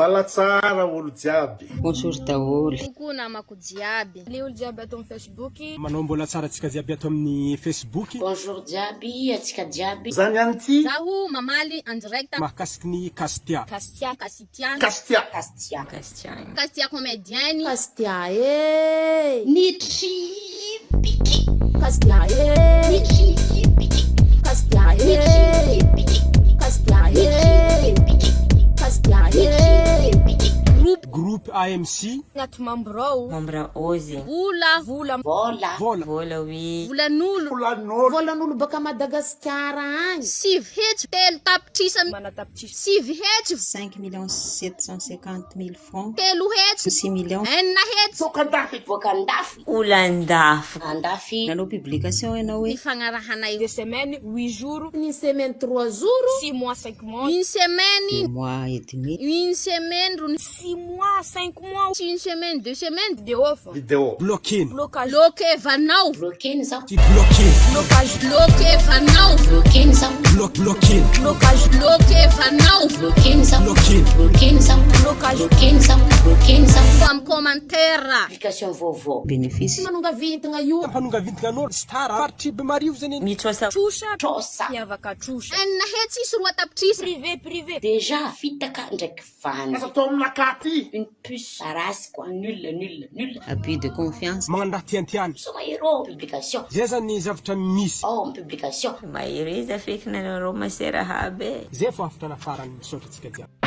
Mbala tsara olo jiaby. Bonjour daholo. Kokoa namako jiaby. Le olo jiaby ato amin'ny Facebook. Manao mbola tsara atsika jiaby ato amin'ny Facebook. Bonjour jiaby, atsika jiaby. Zany ihany ty. Zaho mamaly en direct. Mahakasiky ny Kastia. Kastia. Kastia comédienne. Kastia Ni tripiki. Kastia Ni tripiki. Kastia Ni tripiki. Kastia Kastia Groupe AMC. Agnaty mambrao. Mambra ozy. Vola. Vola oui. Volan'olo. Volan'olo baka Madagasikara agny. Sivy hetsy telo tapitrisa. Manatapitrisy. Sivy hetsy. 5 750 000 francs. Telo hetsy. 6 millions. Enina hetsy. Voakandafy. Olandafy. Andafy. Nanao publication ianao Ny hoe fagnarahana io. 2 semaines 8 jours. Une semaine 3 jours. 6 mois 5 mois. Une semaine. mois et demi. Une semaine. 6 mois 5 mois. Une semaine, 2 semaines. De off. Vidéo. Bloqué. Blocage. Bloqué vanao. Bloqué zao. Ty bloqué. Blocage. Bloqué vanao. Bloqué zao. Bloqué. Blocage. Bloqué vanao. Bloqué zao. Bloqué zao. Blocage. Bloqué zao. Bloqué zao. Comme commentaire. Application vovo. Bénéfice. Manonga vintagna io. Mpanonga vintinan'olo sy tara faritry be marivo zany. Mitrosa. Trosa. Miavaka trosa. Enina hetsy isy roa tapitrisa. Privé. Déjà fitaka ndraiky vandy. Asa tao aminakaty. Une puce arasy quoi. Nul. Abus de confiance. Magnano raha tiantiany. Soma hero publication. Zay zany zavatra misy. Oh, publication. Mairiza feky nanareo masera habe. Zay fa afatra nafarany misaotra atsika jiaby.